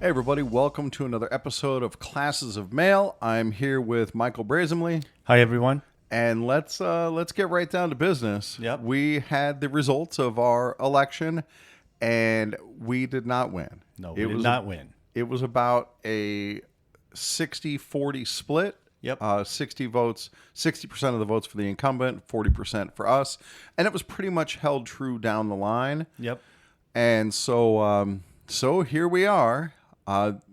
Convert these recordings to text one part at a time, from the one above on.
Hey everybody, welcome to another episode of Classes of Mail. I'm here with Michael Brazenly, Hi, everyone. and let's get right down to business. Yep. We had the results of our election, and we did not win. No, we did not win. It was about a 60-40 split. Yep. 60 votes, 60% of the votes for the incumbent, 40% for us, and it was pretty much held true down the line. Yep. And so here we are.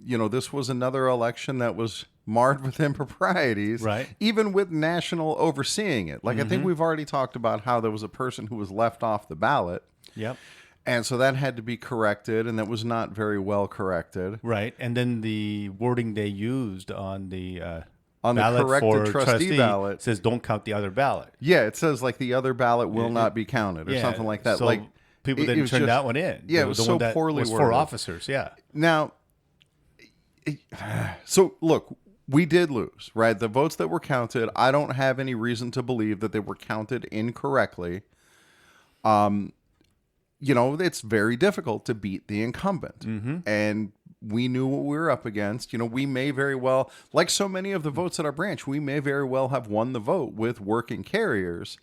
This was another election that was marred with improprieties, Right. even with national overseeing it. Like, I think we've already talked about how there was a person who was left off the ballot. Yep. And so that had to be corrected, and that was not very well corrected. Right. And then the wording they used on the On the ballot corrected for trustee ballot. says don't count the other ballot. Yeah, it says, like, the other ballot will not be counted or something like that. So like people it didn't was turn just- that one in. Yeah, it The was one so that poorly was for worded. officers. Yeah. Now, so look, we did lose, right? The votes that were counted, I don't have any reason to believe that they were counted incorrectly. It's very difficult to beat the incumbent. And we knew what we were up against. We may very well, like so many of the votes at our branch, we may very well have won the vote with working carriers.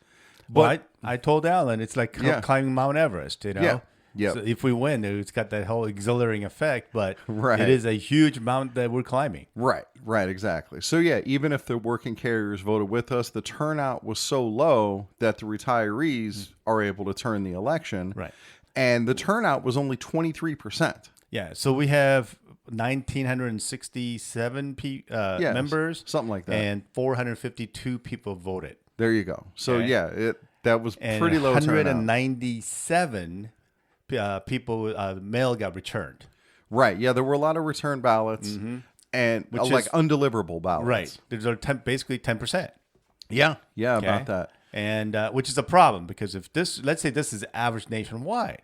But I told Alan it's like Yeah. climbing Mount Everest, Yeah. Yep. So if we win, it's got that whole exhilarating effect, but Right. it is a huge mountain that we're climbing. Right, exactly. So yeah, even if the working carriers voted with us, the turnout was so low that the retirees are able to turn the election. Right. And the turnout was only 23%. Yeah, so we have 1,967 members, something like that. and 452 people voted. There you go. So Okay. yeah, that was And pretty low turnout. 197 people mail got returned. Right. Yeah, there were a lot of return ballots and Which like is- undeliverable ballots. Right, there's basically 10%. Yeah. Yeah, Okay? about that. And which is a problem because if let's say this is average nationwide.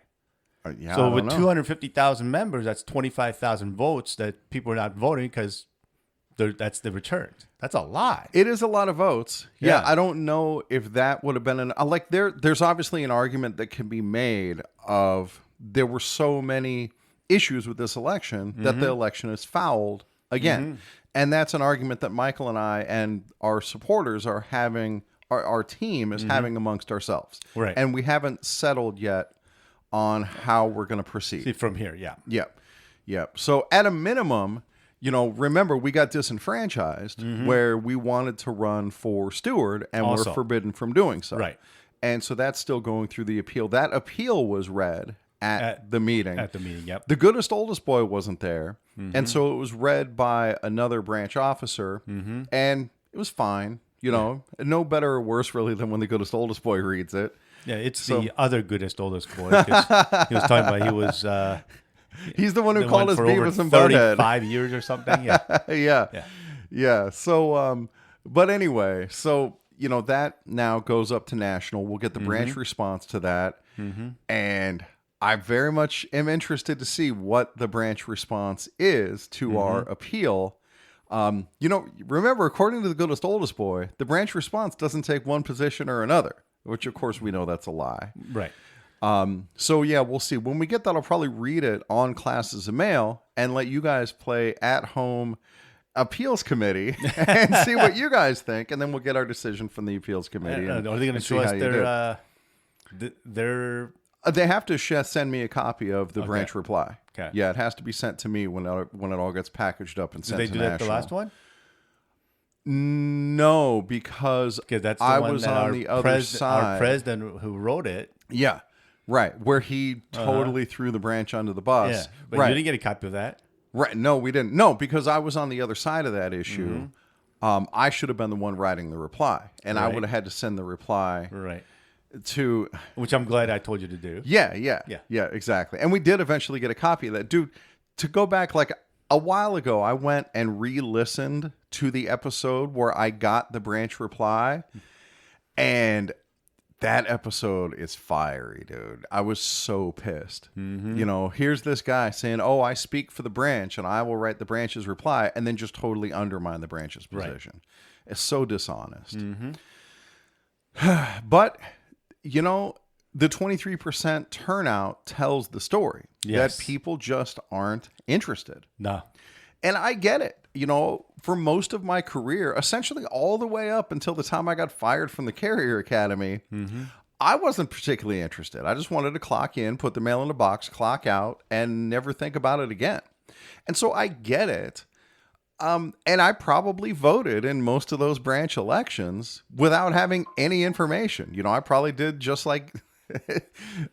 Yeah, So I with don't know. 250,000 members, that's 25,000 votes that people are not voting because that's the returns. That's a lot. It is a lot of votes. Yeah, Yeah. I don't know if that would have been there's obviously an argument that can be made of there were so many issues with this election that the election is fouled again. And that's an argument that Michael and I and our supporters are having, our team is having amongst ourselves. Right. And we haven't settled yet on how we're going to proceed. See, from here, yeah. Yep. So at a minimum, remember we got disenfranchised where we wanted to run for steward and Also. were forbidden from doing so. Right. And so that's still going through the appeal. That appeal was read at the meeting. At the meeting, yep. The goodest oldest boy wasn't there. And so it was read by another branch officer and it was fine. No better or worse really than when the goodest oldest boy reads it. Yeah, it's the other goodest oldest boy. 'Cause he was talking about he was He's the one who the called one us for over Beavis and Butthead. 35 years or something. Yeah. Yeah. So, but anyway, so, that now goes up to national. We'll get the branch response to that. And I very much am interested to see what the branch response is to our appeal. Remember, according to the goodest oldest boy, the branch response doesn't take one position or another, which of course we know that's a lie. Right. So yeah, we'll see. When we get that, I'll probably read it on Classes of Mail and let you guys play at home appeals committee and see what you guys think, and then we'll get our decision from the appeals committee. Are they going to show us their They have to send me a copy of the branch reply. Okay. Yeah, it has to be sent to me when it all gets packaged up and Did sent they to do that national. the last one? No, because That's the I one was that on the other side. Our president who wrote it. Yeah, right. Where he totally threw the branch under the bus. Yeah, but right. you didn't get a copy of that. Right. No, we didn't. No, because I was on the other side of that issue. I should have been the one writing the reply, and I Right. would have had to send the reply Right. to. Which I'm glad I told you to do. Yeah, exactly. And we did eventually get a copy of that. Dude, to go back like a while ago, I went and re-listened to the episode where I got the branch reply, and that episode is fiery, dude. I was so pissed. Here's this guy saying, "Oh, I speak for the branch and I will write the branch's reply," and then just totally undermine the branch's position. It's so dishonest. But, the 23% turnout tells the story Yes. that people just aren't interested. No. And I get it. You know, for most of my career, essentially all the way up until the time I got fired from the Carrier Academy, I wasn't particularly interested. I just wanted to clock in, put the mail in the box, clock out, and never think about it again. And so I get it. And I probably voted in most of those branch elections without having any information. You know, I probably did just like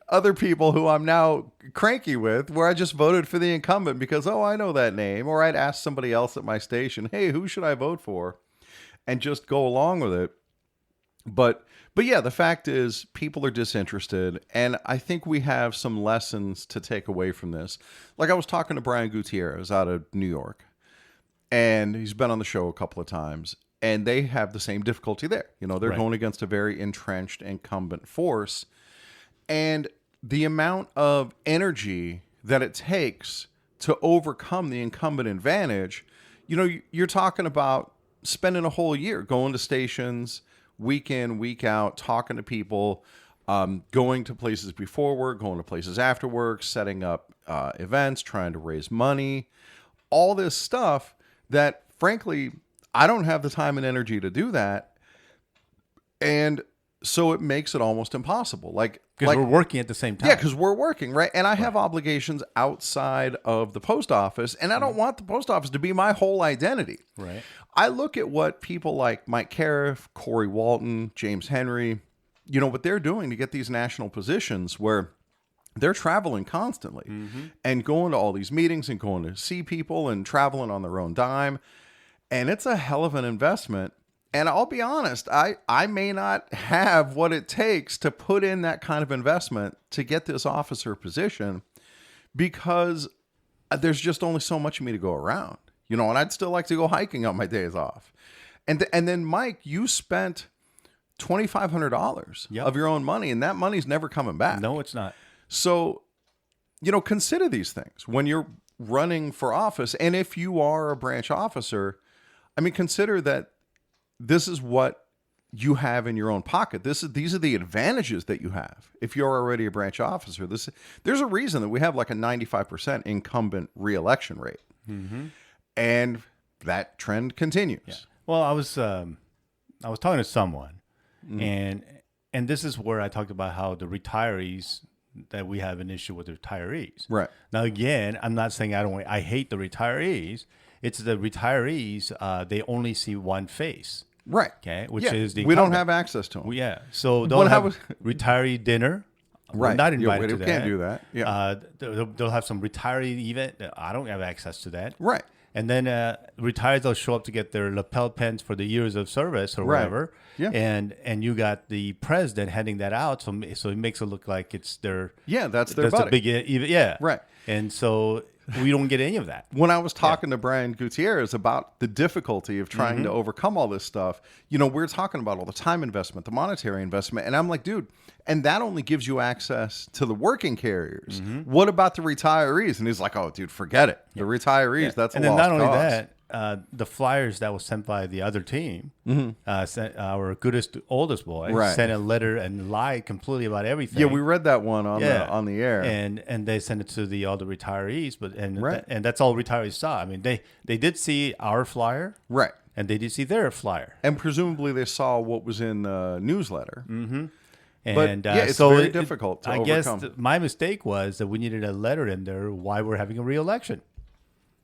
other people who I'm now cranky with, where I just voted for the incumbent because, oh, I know that name. Or I'd ask somebody else at my station, hey, who should I vote for? And just go along with it. But yeah, the fact is people are disinterested. And I think we have some lessons to take away from this. Like I was talking to Brian Gutierrez out of New York, and he's been on the show a couple of times, and they have the same difficulty there. You know, they're Right. going against a very entrenched incumbent force. And the amount of energy that it takes to overcome the incumbent advantage, you know, you're talking about spending a whole year going to stations, week in, week out, talking to people, going to places before work, going to places after work, setting up events, trying to raise money, all this stuff that, frankly, I don't have the time and energy to do that. And so it makes it almost impossible. Like Because we're working at the same time. yeah, because we're working, right? And I have obligations outside of the post office, and I don't want the post office to be my whole identity. Right. I look at what people like Mike Cariff, Corey Walton, James Henry, you know, what they're doing to get these national positions where they're traveling constantly and going to all these meetings and going to see people and traveling on their own dime. And it's a hell of an investment. And I'll be honest, I may not have what it takes to put in that kind of investment to get this officer position because there's just only so much of me to go around, you know, and I'd still like to go hiking on my days off. And then, Mike, you spent $2,500 Yep. of your own money, and that money's never coming back. No, it's not. So, you know, consider these things when you're running for office. And if you are a branch officer, I mean, consider that this is what you have in your own pocket. These are the advantages that you have if you're already a branch officer. There's a reason that we have like a 95% incumbent reelection rate, and that trend continues. Well, I was talking to someone, and this is where I talked about how the retirees, that we have an issue with the retirees. Right. Now, again, I'm not saying I hate the retirees. It's the retirees. They only see one face. Right. Okay, which Yeah. is the we don't incumbent. have access to them. Yeah, so they'll When I have was- retiree dinner. We're Right. not Yeah, invited we to that. can't do that. Yeah. They'll have some retiree event. I don't have access to that. Right. And then retirees, they'll show up to get their lapel pins for the years of service or Right. whatever. Yeah. And you got the president handing that out, so it makes it look like it's their Yeah, that's their that's a buddy. big event. Yeah. Right. And so we don't get any of that. When I was talking to Brian Gutierrez about the difficulty of trying to overcome all this stuff, you know, we're talking about all the time investment, the monetary investment. And I'm like, dude, and that only gives you access to the working carriers. What about the retirees? And he's like, oh, dude, forget it. The retirees, that's And a then lost not only cause. that, the flyers that was sent by the other team, sent our goodest oldest boy Right. sent a letter and lied completely about everything. Yeah, we read that one on the air. and they sent it to all the retirees, but Right. and that's all retirees saw. I mean, they did see our flyer, Right. and they did see their flyer. And presumably they saw what was in the newsletter. And yeah, it's so very difficult to I overcome. guess my mistake was that we needed a letter in there why we're having a re-election.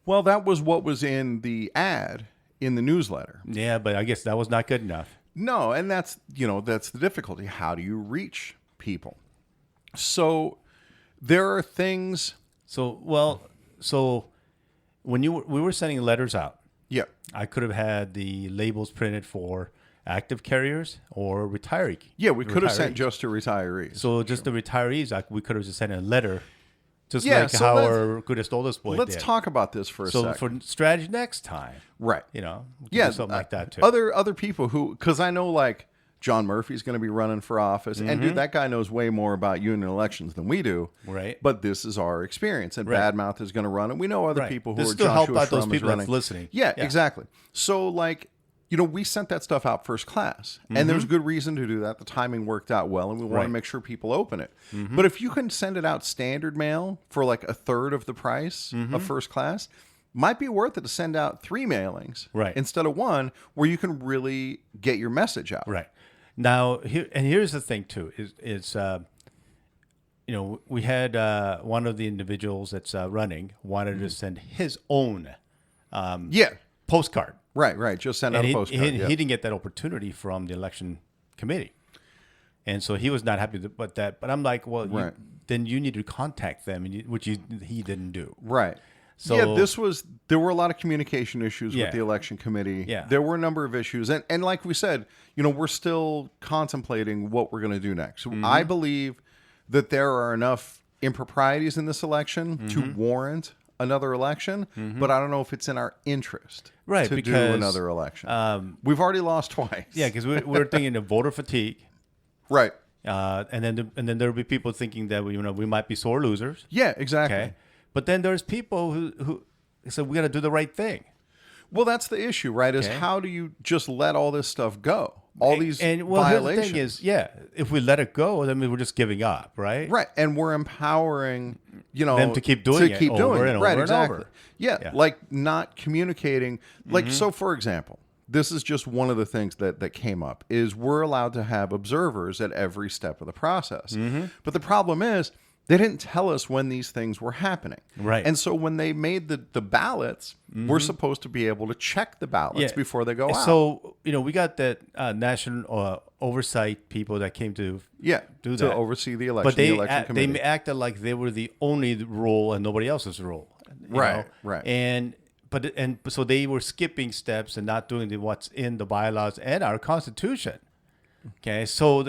Well, that was what was in the ad in the newsletter. Yeah, but I guess that was not good enough. No, and that's the difficulty. How do you reach people? So there are things. So when we were sending letters out, Yeah, I could have had the labels printed for active carriers or retiree. yeah, we could have sent retirees. just to retirees. So just the retirees, we could have just sent a letter, just Yeah, like so how let's- our goodest oldest boy Let's did. talk about this for a So second. for strategy next time, Right. we can do Yeah, something like that too. Other people who, because I know like John Murphy's going to be running for office, and dude, that guy knows way more about union elections than we do. Right. But this is our experience, and Right. Badmouth is going to run it. We know other Right. people who This are is to Joshua help out those Shrum is people that's running. listening. Yeah, Yeah. exactly. So like, we sent that stuff out first class, and there's good reason to do that. The timing worked out well, and we want to Right. make sure people open it. But if you can send it out standard mail for like a third of the price of first class, might be worth it to send out 3 mailings Right. instead of 1, where you can really get your message out. Right. Now, here's the thing too: is we had one of the individuals that's running wanted to send his own Yeah. postcard, Right. Just send out and a he, postcard. he, yeah. he didn't get that opportunity from the election committee, and so he was not happy with that. But I'm like, well, Right. then you need to contact them, which he didn't do. Right. So- yeah, there were a lot of communication issues Yeah. with the election committee. Yeah. There were a number of issues. And like we said, we're still contemplating what we're going to do next. Mm-hmm. I believe that there are enough improprieties in this election to Mm-hmm. warrant another election, but I don't know if it's in our interest Right, to do because, another election. We've already lost twice. Yeah, because we're thinking of voter fatigue, Right. and then there will be people thinking that we might be sore losers. Yeah, exactly. Okay, but then there's people who said we got to do the right thing. Well, that's the issue, right? Is Okay. how do you just let all this stuff go? All these Here's violations. the thing is, if we let it go, then we're just giving up, right? Right, and we're empowering, Them to keep doing it over and right, over and exactly. over. Yeah, Yeah. like not communicating. Like, so for example, this is just one of the things that came up is we're allowed to have observers at every step of the process. But the problem is they didn't tell us when these things were happening. Right. And so when they made the ballots, we're supposed to be able to check the ballots before they go out. So we got that national oversight people that came to do to that. oversee the election, But they the election committee. they acted like they were the only rule and nobody else's rule. you Right, know? right. And so they were skipping steps and not doing what's in the bylaws and our Constitution. Okay, so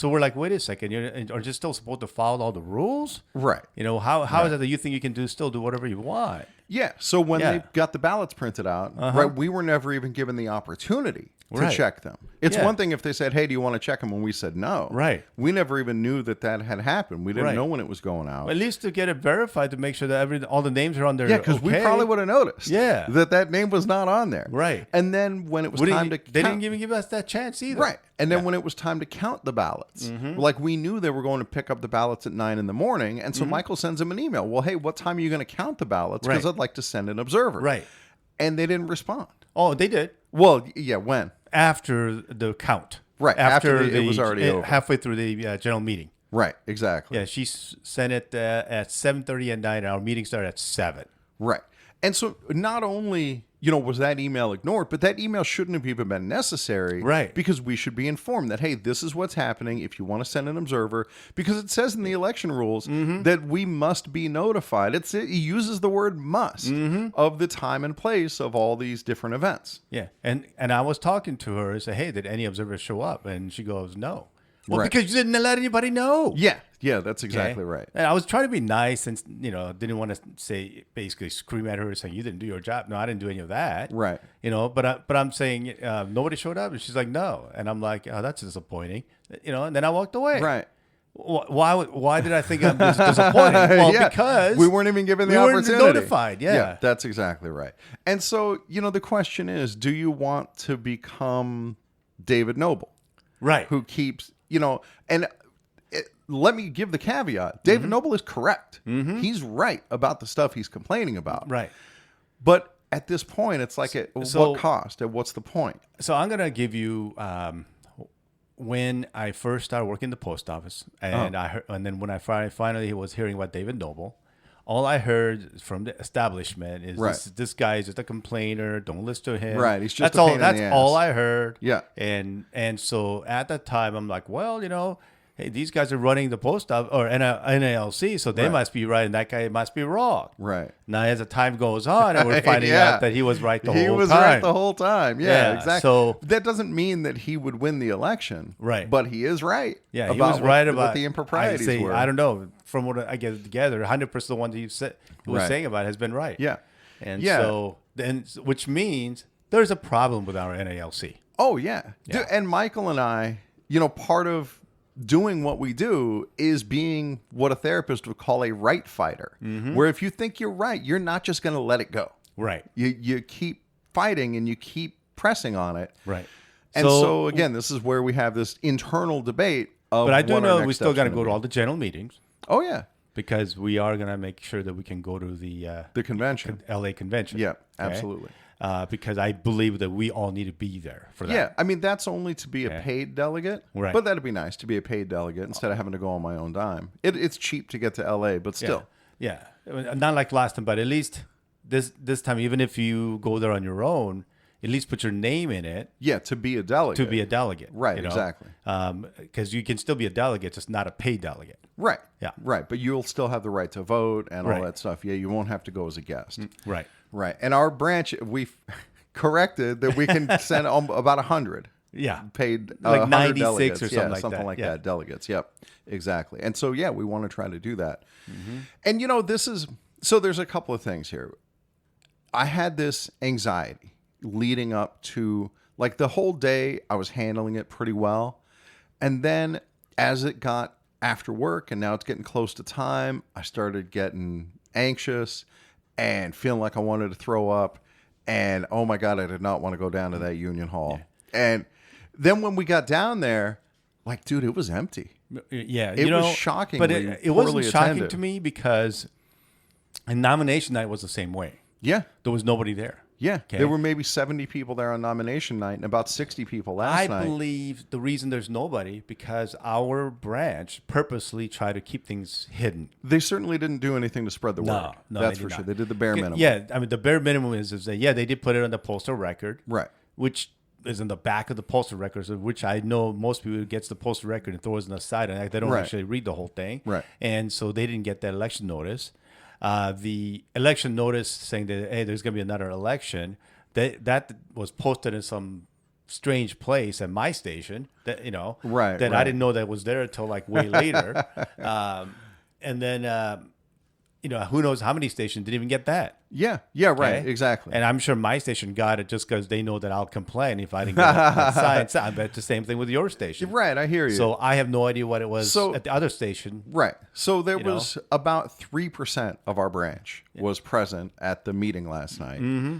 we're like, wait a second, are you still supposed to follow all the rules? Right. How is it that you think you can still do whatever you want? Yeah. So when Yeah. they got the ballots printed out, right, we were never even given the opportunity to Right. check them. It's Yeah. one thing if they said, "Hey, do you want to check them?" and we said no. Right. We never even knew that had happened. We didn't Right. know when it was going out. At least to get it verified to make sure that all the names are on there. Yeah, because we okay. probably would have noticed. Yeah. That name was not on there. Right. And then when it was They time to didn't count, even give us that chance either. right. And then when it was time to count the ballots, like we knew they were going to pick up the ballots at 9 a.m, and so Michael sends him an email. Well, hey, what time are you going to count the ballots? Because Right. I'd like to send an observer. Right. And they didn't respond. Oh, they did. Well, yeah, when? After the count. Right, after it was already over. Halfway through the general meeting. Right, exactly. Yeah, she sent it at 7:30 at night. Our meeting started at 7. Right. And so not only, was that email ignored, but that email shouldn't have even been necessary. Right. Because we should be informed that, hey, this is what's happening if you want to send an observer. Because it says in the election rules that we must be notified. It uses the word must of the time and place of all these different events. Yeah, and I was talking to her and said, hey, did any observers show up? And she goes, no. Well, Right. because you didn't let anybody know. Yeah, that's exactly Okay? right. And I was trying to be nice and, didn't want to basically scream at her saying, you didn't do your job. No, I didn't do any of that. Right. But I'm saying, nobody showed up. And she's like, no. And I'm like, oh, that's disappointing. And then I walked away. Right. Why did I think I'm disappointing? Well, Yeah, because we weren't even given the we weren't opportunity. notified. Yeah. That's exactly right. And so, the question is, do you want to become David Noble, Right. who keeps, let me give the caveat. David Noble is correct. He's right about the stuff he's complaining about. Right. But at this point, it's like, at So- what cost? And what's the point? So I'm gonna give you when I first started working in the post office, and I heard, and then when I finally was hearing about David Noble, all I heard from the establishment is Right. this guy is just a complainer. Don't listen to him. Right, he's just that's a all. pain in That's the ass. all I heard. Yeah. And so at that time, I'm like, well, hey, these guys are running the post office or NALC, so they Right. must be right, and that guy must be wrong. Right. Now, as the time goes on, and we're finding Yeah. out that he was right the He whole was time. right the whole time. Yeah, Yeah, exactly. so- that doesn't mean that he would win the election. Right. But he is right. Yeah, he about was right what about the improprieties I say, were. I don't know. From what I get together, 100% of the ones he was Right. saying about has been right. Yeah. And Yeah. so then, which means there's a problem with our NALC. Oh, yeah. Yeah. And Michael and I, part of doing what we do is being what a therapist would call a right fighter, where if you think you're right, you're not just going to let it go. Right. You keep fighting and you keep pressing on it. Right. And so again, this is where we have this internal debate of. But I do what our know next we still step's got to gonna go to be. all the general meetings Oh yeah, because we are going to make sure that we can go to the convention. LA convention. Yeah, okay? absolutely. Because I believe that we all need to be there for that. Yeah, I mean that's only to be a paid delegate, Right. But that'd be nice to be a paid delegate instead of having to go on my own dime. It's cheap to get to LA, but still, Yeah. Not like last time, but at least this time, even if you go there on your own, at least put your name in it yeah, to be a delegate, to be a delegate. Right, exactly. Because you can still be a delegate, just not a paid delegate. right, Yeah. right. But you'll still have the right to vote and all Right. that stuff. Yeah, you won't have to go as a guest. Right. Right, and our branch we've corrected that we can send about 100. Yeah. Paid Like 100 96 delegates. or something like something that. like Yeah. that. Delegates. Yep, exactly. And so we want to try to do that. And this is so. There's a couple of things here. I had this anxiety leading up to like the whole day. I was handling it pretty well, and then as it got after work, and now it's getting close to time, I started getting anxious and feeling like I wanted to throw up. And oh my God, I did not want to go down to that Union Hall. And then when we got down there, like, dude, it was empty. Yeah. It was shockingly But it wasn't poorly shocking attended. to me because nomination night was the same way. Yeah. There was nobody there. Yeah. Okay. There were maybe 70 people there on nomination night and about 60 people last I night. believe the reason there's nobody because our branch purposely tried to keep things hidden. They certainly didn't do anything to spread the word. No, That's they for did sure. not. They did the bare minimum. Yeah, I mean the bare minimum is that they did put it on the postal record, Right. which is in the back of the postal records, of which I know most people gets the postal record and throws it on the side, and they don't Right. actually read the whole thing. Right. And so they didn't get that election notice. The election notice saying that hey, there's going to be another election. That was posted in some strange place at my station. That Right, That I right. didn't know that was there until like way later. And then who knows how many stations didn't even get that. Yeah. Yeah. Right. Okay? Exactly. And I'm sure my station got it just because they know that I'll complain if I didn't get that science. I bet the same thing with your station. right. I hear you. So I have no idea what it was So- at the other station. right. So there know? was about 3% of our branch was present at the meeting last night. Mm-hmm.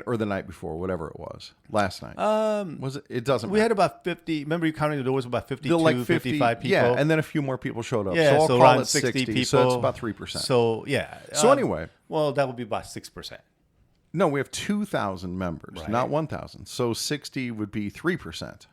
Or the night before, whatever it was. Last night. Was it? It doesn't We matter. had about 50. Remember you counting there was about 52, The, like 50, 55 people. Yeah, and then a few more people showed up. Yeah, so I'll so call around it 60 people. So it's about 3%. So yeah. So anyway. Well, that would be about 6%. No, we have 2,000 members, Right. not 1,000. So 60 would be 3%.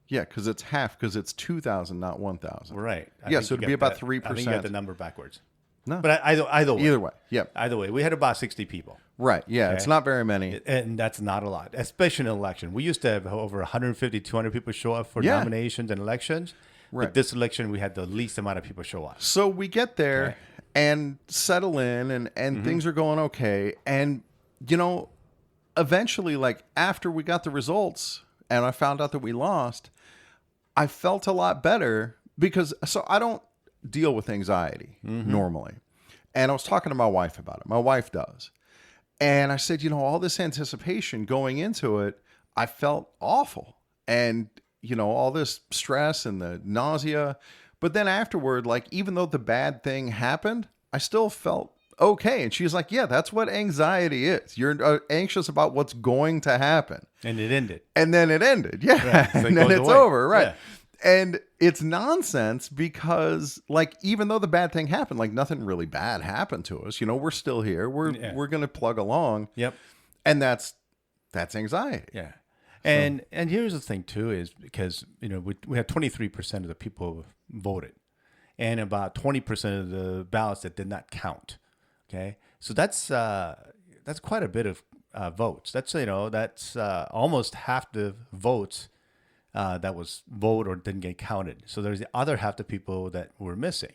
Yeah, because it's half, because it's 2,000, not 1,000. Right. I Yeah, think so you it'd be got about that. I think you 3%. got the number backwards. No. But either way. Either way. Yep. Either way, we had about 60 people. Right. Yeah, it's not very many. And that's not a lot, especially in an election. We used to have over 150, 200 people show up for Yeah. nominations and elections. Right. But this election, we had the least amount of people show up. So we get there Okay. and settle in, and things are going okay. And, eventually, like after we got the results and I found out that we lost, I felt a lot better because so I don't deal with anxiety normally. And I was talking to my wife about it. My wife does. And I said, all this anticipation going into it, I felt awful. And, all this stress and the nausea. But then afterward, like, even though the bad thing happened, I still felt okay. And she's like, yeah, that's what anxiety is. You're anxious about what's going to happen. And it ended. And then it ended. Yeah. Right. So it And then goes it's away. over. Right. Yeah. And it's nonsense because, like, even though the bad thing happened, like, nothing really bad happened to us. We're still here. We're going to plug along. Yep. And that's anxiety. Yeah. And here's the thing too is because we had 23% of the people voted, and about 20% of the ballots that did not count. Okay, so that's quite a bit of votes. That's almost half the votes that was voted or didn't get counted. So there's the other half the people that were missing.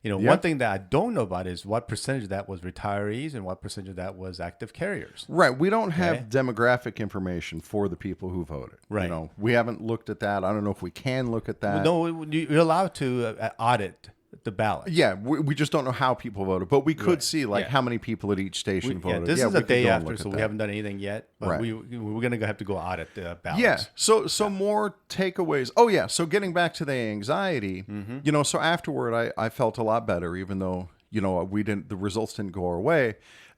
One thing that I don't know about is what percentage of that was retirees and what percentage of that was active carriers. Right. We don't have demographic information for the people who voted. Right. We haven't looked at that. I don't know if we can look at that. No, you're allowed to audit the ballot. Yeah, we just don't know how people voted, but we could Right. see like Yeah. how many people at each station voted. This Yeah, is we a could day go and after, look so at we that. haven't done anything yet. But Right. we're going to have to go audit the ballots. Yeah. So more takeaways. Oh yeah. So getting back to the anxiety, so afterward I felt a lot better, even though the results didn't go our way,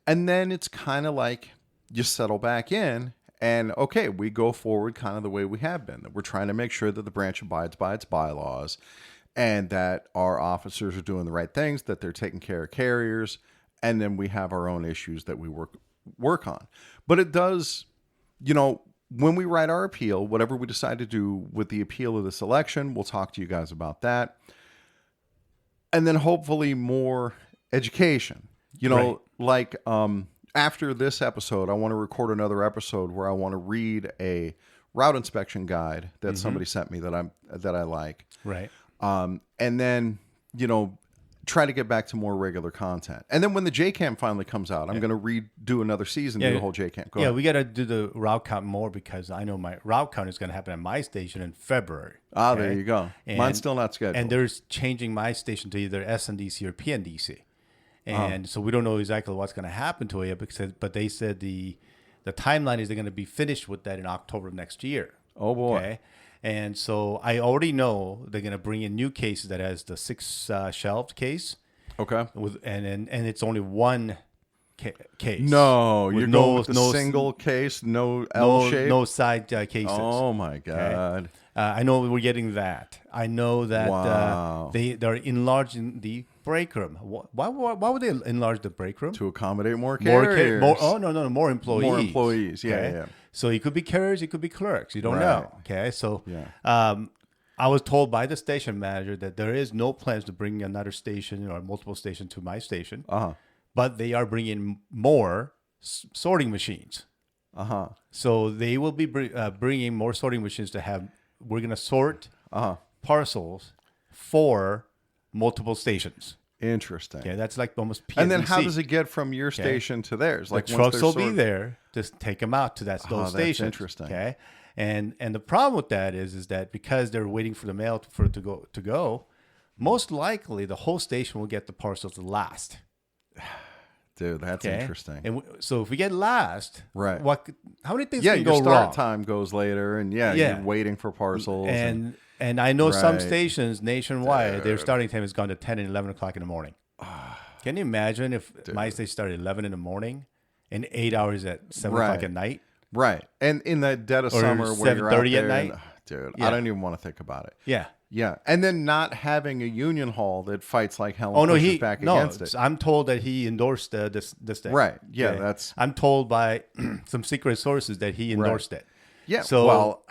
and then it's kind of like you settle back in and okay, we go forward kind of the way we have been. That we're trying to make sure that the branch abides by its bylaws and that our officers are doing the right things, that they're taking care of carriers, and then we have our own issues that we work on. But it does, when we write our appeal, whatever we decide to do with the appeal of this election, we'll talk to you guys about that. And then hopefully more education. Like after this episode, I want to record another episode where I want to read a route inspection guide that somebody sent me that I like. Right. And then, try to get back to more regular content. And then when the JCam finally comes out, I'm going to redo another season, do the whole JCam. Go ahead. We got to do the route count more because I know my route count is going to happen at my station in February. There you go. Mine's still not scheduled. And there's changing my station to either SNDC or PNDC. And so we don't know exactly what's going to happen to it yet, but they said the timeline is they're going to be finished with that in October of next year. Oh, boy. Okay. And so I already know they're going to bring in new cases that has the 6 shelved case. Okay. And it's only one case. No, you're going with the single case, no L shape? No side cases. Oh, my God. Okay. I know we're getting that. I know that they're enlarging the break room. Why would they enlarge the break room? To accommodate more carriers. More employees. More employees, yeah. So it could be carriers, it could be clerks. You don't know. Okay, so I was told by the station manager that there is no plans to bring another station or multiple stations to my station. But they are bringing more sorting machines. So they will be bringing more sorting machines to have. We're going to sort parcels for multiple stations. Interesting. Okay, that's like almost PNC. And then how does it get from your station to theirs? Like the trucks will be there. Just take them out to those stations. That's interesting. Okay, and the problem with that is that because they're waiting for the mail for it to go, most likely the whole station will get the parcels last. Dude, that's interesting. And so if we get last, right? How many things can go your wrong? Start time goes later, and you're waiting for parcels. And I know some stations nationwide, their starting time has gone to 10 and 11 o'clock in the morning. Can you imagine if my station started at 11 in the morning and 8 hours at 7 o'clock at night? Right. And in the dead of summer where you're out there, at night? Dude, I don't even want to think about it. Yeah. Yeah. And then not having a union hall that fights like hell and pushes back against it. I'm told that he endorsed this thing. Right. Yeah, okay? I'm told by some secret sources that he endorsed it. Yeah. So,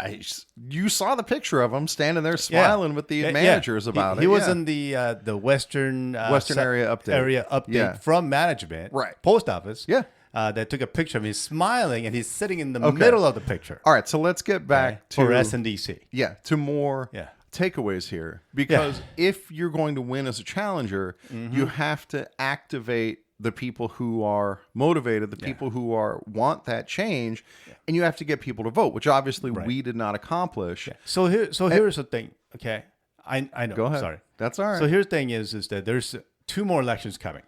you saw the picture of him standing there smiling with the managers about it. He was in the Western area update from management, post office. Yeah. That took a picture of him smiling, and he's sitting in the middle of the picture. All right, so let's get back to SNDC. Yeah, to more takeaways here. Because if you're going to win as a challenger, you have to activate the people who are motivated, the people who want that change, and you have to get people to vote, which obviously we did not accomplish. Yeah. So here's the thing. Okay, I know. Go ahead. Sorry, that's all right. So here's the thing: is that there's 2 more elections coming.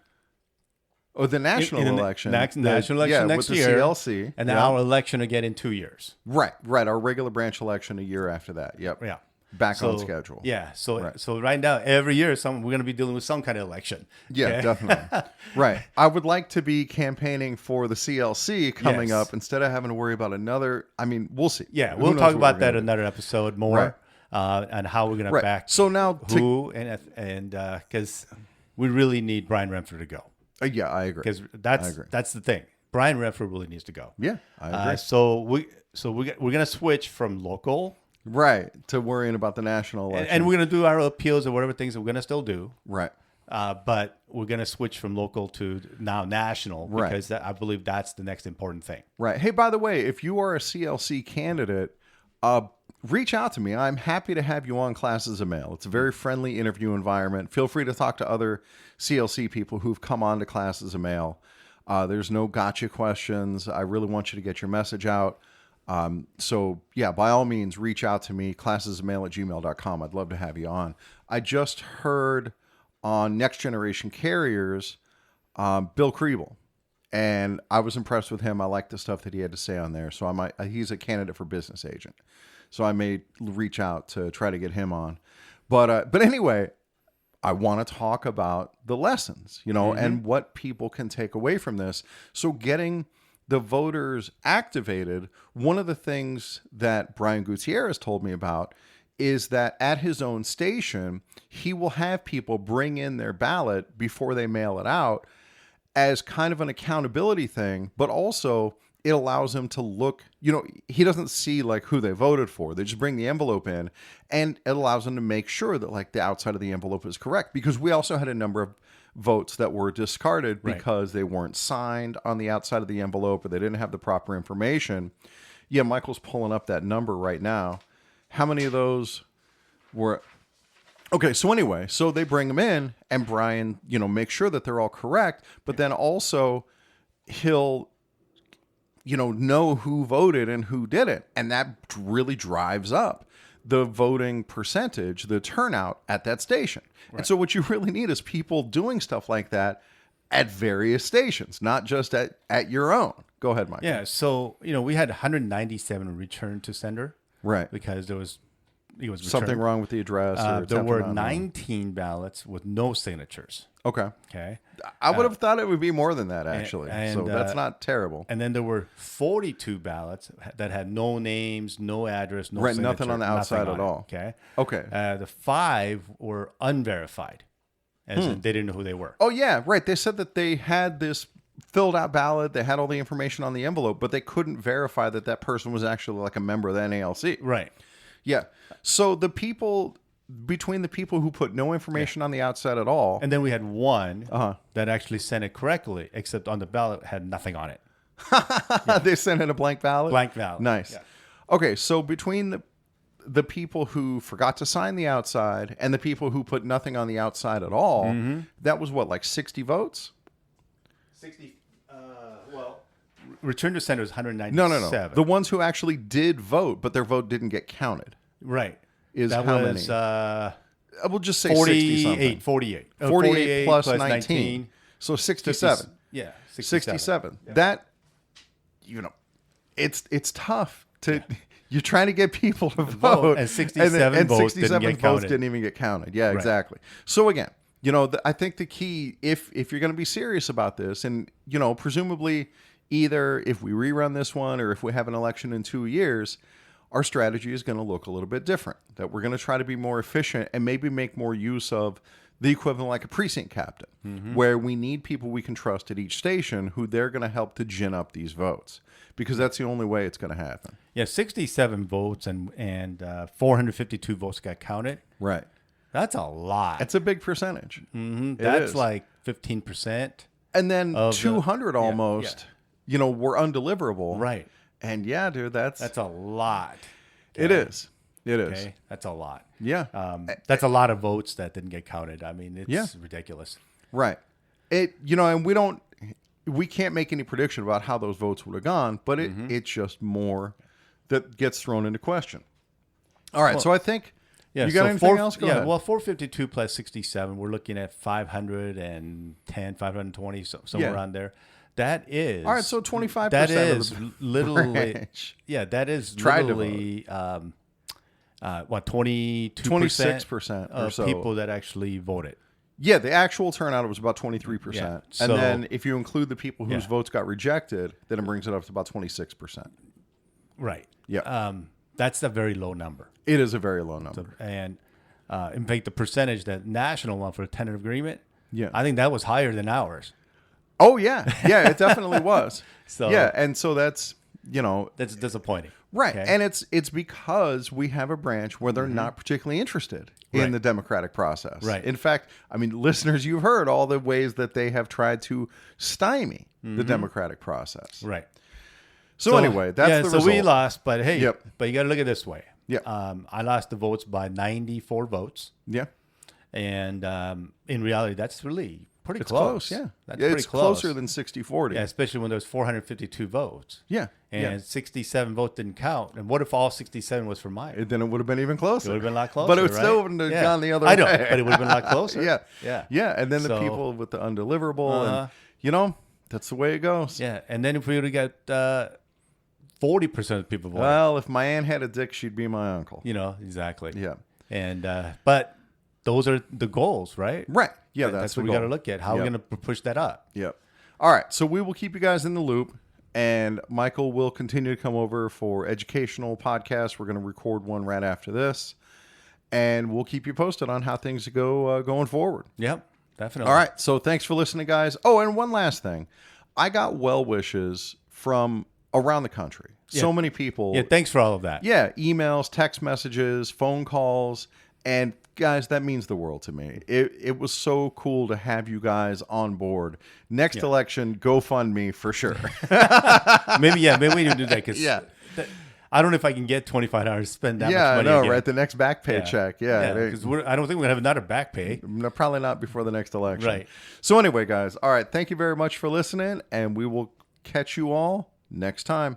Oh, the national election. National election next with year. The CLC. And then our election again in 2 years. Right. Our regular branch election a year after that. Yep. Yeah. Back on schedule. Yeah. So right now, every year, we're going to be dealing with some kind of election. Yeah, definitely. Right. I would like to be campaigning for the CLC coming up instead of having to worry about another. I mean, we'll see. Yeah, we'll talk about that in another episode more and how we're going to back so now who and because we really need Brian Renfrew to go. Yeah, I agree. Because that's the thing. Brian Renfrew really needs to go. Yeah, I agree. So we're gonna switch from local to worrying about the national election, and we're gonna do our appeals or whatever things that we're gonna still do. Right. But we're gonna switch from local to now national because I believe that's the next important thing. Right. Hey, by the way, if you are a CLC candidate, reach out to me. I'm happy to have you on Classes of Mail. It's a very friendly interview environment. Feel free to talk to other CLC people who've come on to Classes of Mail. There's no gotcha questions. I really want you to get your message out. So, by all means, reach out to me, classesofmail@gmail.com. I'd love to have you on. I just heard on Next Generation Carriers, Bill Kriebel. And I was impressed with him. I liked the stuff that he had to say on there. So he's a candidate for business agent. So I may reach out to try to get him on. But anyway, I want to talk about the lessons, and what people can take away from this. So getting the voters activated, one of the things that Brian Gutierrez told me about is that at his own station, he will have people bring in their ballot before they mail it out as kind of an accountability thing, but also it allows him to look, he doesn't see like who they voted for. They just bring the envelope in, and it allows him to make sure that like the outside of the envelope is correct, because we also had a number of votes that were discarded because they weren't signed on the outside of the envelope, or they didn't have the proper information. Yeah, Michael's pulling up that number right now. How many of those were... Okay, so anyway, so they bring them in, and Brian, makes sure that they're all correct, but then also he'll, know who voted and who didn't, and that really drives up the voting percentage, the turnout at that station. Right. And so what you really need is people doing stuff like that at various stations, not just at your own. Go ahead, Mike. Yeah, so, we had 197 return to sender. Right. Because it was returned. Something wrong with the address. Or there were 19 ballots with no signatures. Okay. Okay. I would have thought it would be more than that, actually. So that's not terrible. And then there were 42 ballots that had no names, no address, no signature. Nothing on the outside at all. Okay. Okay. The 5 were unverified, as in they didn't know who they were. Oh, yeah, right. They said that they had this filled out ballot. They had all the information on the envelope, but they couldn't verify that that person was actually like a member of the NALC. Right. Yeah. So between the people who put no information on the outside at all. And then we had one that actually sent it correctly, except on the ballot had nothing on it. They sent in a blank ballot? Blank ballot. Nice. Yeah. Okay, so between the people who forgot to sign the outside and the people who put nothing on the outside at all, that was what, like 60 votes? 60, return to sender was 197. No. The ones who actually did vote, but their vote didn't get counted. Right. Is that how was, many? We'll just say 48. 48 plus 19. So 67. 50, yeah. 67. Yeah. That, it's tough to... You're trying to get people to vote. And 67 votes didn't even get counted. Yeah, exactly. So again, I think the key, if you're going to be serious about this, and, presumably either if we rerun this one or if we have an election in 2 years, our strategy is going to look a little bit different. That we're going to try to be more efficient and maybe make more use of the equivalent like a precinct captain, where we need people we can trust at each station who they're going to help to gin up these votes, because that's the only way it's going to happen. Yeah, 67 votes and 452 votes got counted. Right. That's a lot. That's a big percentage. That's like 15%. And then 200 almost, were undeliverable. Right. And yeah, dude, that's a lot. Okay. It is. Okay, that's a lot. Yeah. That's a lot of votes that didn't get counted. I mean, it's ridiculous. Right. And we can't make any prediction about how those votes would have gone, but it's just more that gets thrown into question. All right. So I think you got anything else? Go ahead. Well, 452 plus 67, we're looking at 510, 520, somewhere around there. That is all right. So 25%. That is of the literally, branch. Yeah, that is Tried literally 26% of people that actually voted. Yeah, the actual turnout was about 23%. Yeah, and then if you include the people whose votes got rejected, then it brings it up to about 26%. Right. Yeah. That's a very low number. It is a very low number. And in fact, the percentage that national one for a tentative agreement, I think that was higher than ours. Oh, yeah. Yeah, it definitely was. And so that's, That's disappointing. Right. Okay? And it's because we have a branch where they're not particularly interested in the democratic process. Right. In fact, listeners, you've heard all the ways that they have tried to stymie the democratic process. Right. So anyway, that's the result. So we lost, but hey, but you got to look at it this way. Yeah. I lost the votes by 94 votes. Yeah. And in reality, that's really pretty It's close. Yeah. That's it's pretty close. closer than 60-40. Yeah, especially when there's 452 votes. Yeah. And 67 votes didn't count. And what if all 67 was for Mike? Then it would have been even closer. It would have been a lot closer. But it would still wouldn't have gone the other way. I know, but it would have been a lot closer. Yeah. And then the people with the undeliverable, and that's the way it goes. Yeah. And then if we would have got 40% of the people voted. Well, if my aunt had a dick, she'd be my uncle. Exactly. Yeah. And but those are the goals, right? Right. Yeah, that's what we got to look at. How are we going to push that up? Yep. All right. So we will keep you guys in the loop. And Michael will continue to come over for educational podcasts. We're going to record one right after this. And we'll keep you posted on how things go going forward. Yep, definitely. All right. So thanks for listening, guys. Oh, and one last thing. I got well wishes from around the country. Yeah. So many people. Yeah, thanks for all of that. Yeah, emails, text messages, phone calls. And guys, that means the world to me. It was so cool to have you guys on board. Next election, GoFundMe for sure. Maybe we need to do that because Yeah. I don't know if I can get $2,500 to spend that much Yeah, I money. know, again. right? The next back paycheck. Yeah. because I don't think we're gonna have another back pay. No, probably not before the next election. Right. So anyway, guys, all right. Thank you very much for listening, and we will catch you all next time.